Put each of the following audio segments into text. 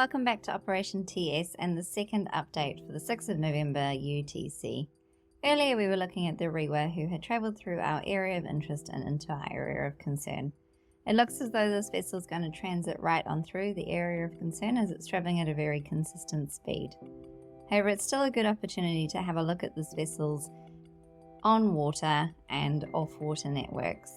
Welcome back to Operation TS and the second update for the 6th of November UTC. Earlier we were looking at the RIWA who had travelled through our area of interest and into our area of concern. It looks as though this vessel is going to transit right on through the area of concern as it's travelling at a very consistent speed. However, it's still a good opportunity to have a look at this vessel's on-water and off-water networks.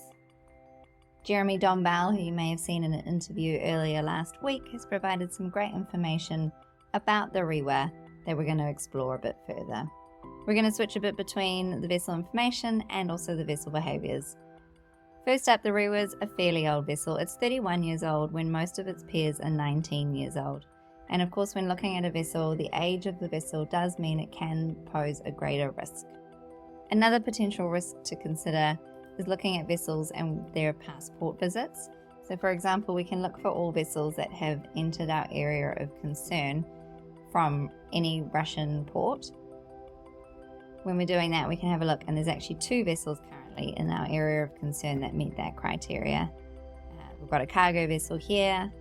Jérémy Domballe, who you may have seen in an interview earlier last week, has provided some great information about the RIWA that we're going to explore a bit further. We're going to switch a bit between the vessel information and also the vessel behaviours. First up, the RIWA is a fairly old vessel. It's 31 years old when most of its peers are 19 years old. And of course, when looking at a vessel, the age of the vessel does mean it can pose a greater risk. Another potential risk to consider is looking at vessels and their past port visits. So for example, we can look for all vessels that have entered our area of concern from any Russian port. When we're doing that, we can have a look, and there's actually 2 vessels currently in our area of concern that meet that criteria. We've got a cargo vessel here,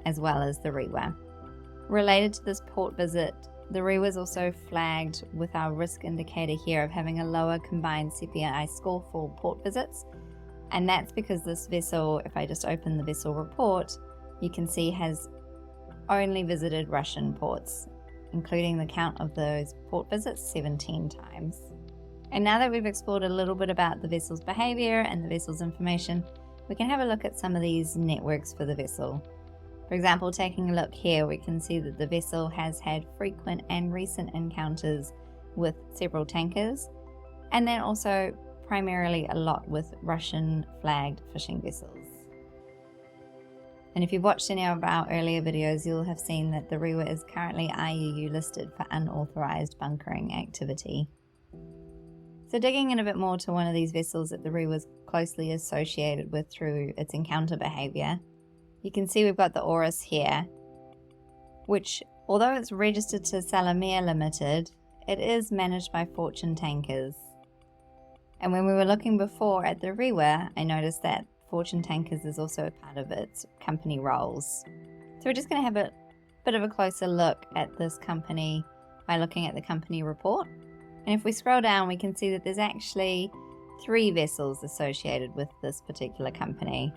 as well as the RIWA. Related to this port visit, the RIWA is also flagged with our risk indicator here of having a lower combined CPI score for port visits. And that's because this vessel, if I just open the vessel report, you can see has only visited Russian ports, including the count of those port visits 17 times. And now that we've explored a little bit about the vessel's behaviour and the vessel's information, we can have a look at some of these networks for the vessel. For example, taking a look here, we can see that the vessel has had frequent and recent encounters with several tankers, and then also primarily a lot with Russian flagged fishing vessels. And if you've watched any of our earlier videos, you'll have seen that the RIWA is currently IUU listed for unauthorised bunkering activity. So digging in a bit more to one of these vessels that the RIWA is closely associated with through its encounter behaviour, you can see we've got the Oris here, which, although it's registered to Salamir Limited, it is managed by Fortune Tankers. And when we were looking before at the RIWA, I noticed that Fortune Tankers is also a part of its company roles. So we're just going to have a bit of a closer look at this company by looking at the company report. And if we scroll down, we can see that there's actually 3 vessels associated with this particular company.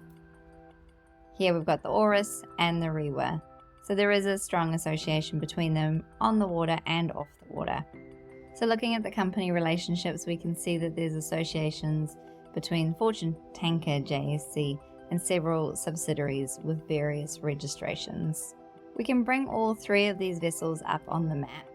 Here we've got the Oris and the RIWA. So there is a strong association between them on the water and off the water. So looking at the company relationships, we can see that there's associations between Fortune Tanker JSC and several subsidiaries with various registrations. We can bring all 3 of these vessels up on the map.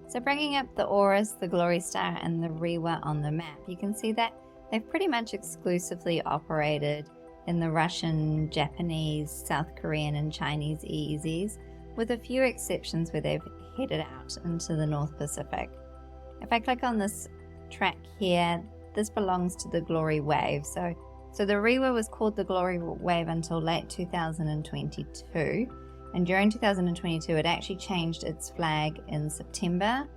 So bringing up the Oris, the Glory Star and the RIWA on the map, you can see that they've pretty much exclusively operated in the Russian, Japanese, South Korean and Chinese EEZs, with a few exceptions where they've headed out into the North Pacific. If I click on this track here, this belongs to the Glory Wave. So the RIWA was called the Glory Wave until late 2022, and during 2022 it actually changed its flag in September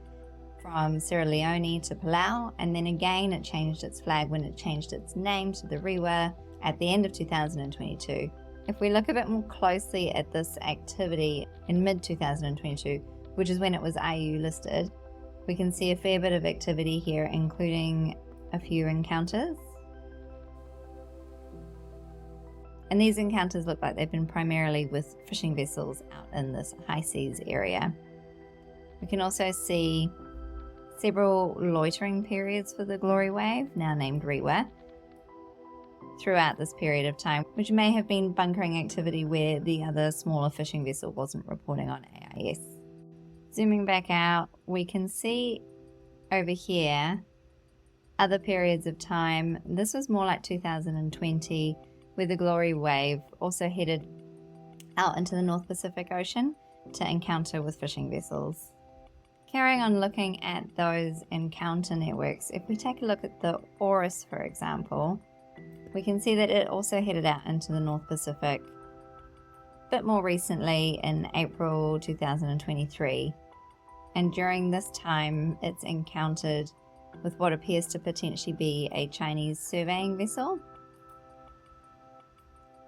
from Sierra Leone to Palau, and then again it changed its flag when it changed its name to the RIWA at the end of 2022. If we look a bit more closely at this activity in mid-2022, which is when it was IU listed, we can see a fair bit of activity here, including a few encounters. And these encounters look like they've been primarily with fishing vessels out in this high seas area. We can also see several loitering periods for the Glory Wave, now named RIWA, throughout this period of time, which may have been bunkering activity where the other smaller fishing vessel wasn't reporting on AIS. Zooming back out, we can see over here other periods of time. This was more like 2020, where the Glory Wave also headed out into the North Pacific Ocean to encounter with fishing vessels. Carrying on looking at those encounter networks, if we take a look at the Oris, for example, we can see that it also headed out into the North Pacific a bit more recently in April 2023. And during this time, it's encountered with what appears to potentially be a Chinese surveying vessel.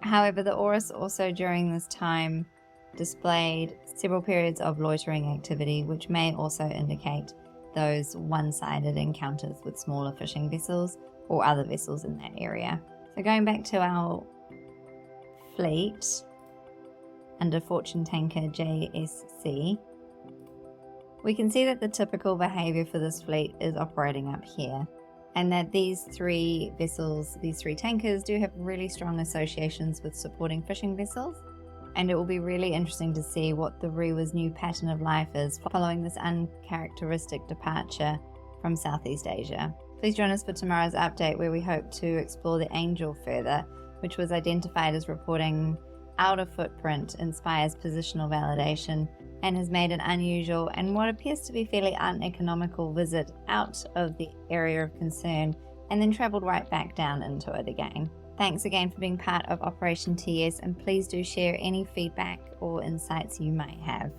However, the Oris also during this time displayed several periods of loitering activity, which may also indicate those one-sided encounters with smaller fishing vessels or other vessels in that area. So going back to our fleet under Fortune Tanker JSC, we can see that the typical behaviour for this fleet is operating up here, and that these three vessels, these three tankers, do have really strong associations with supporting fishing vessels, and it will be really interesting to see what the RIWA's new pattern of life is following this uncharacteristic departure from Southeast Asia. Please join us for tomorrow's update, where we hope to explore the Angel further, which was identified as reporting outer footprint inspires positional validation and has made an unusual and what appears to be fairly uneconomical visit out of the area of concern and then travelled right back down into it again. Thanks again for being part of Operation TS, and please do share any feedback or insights you might have.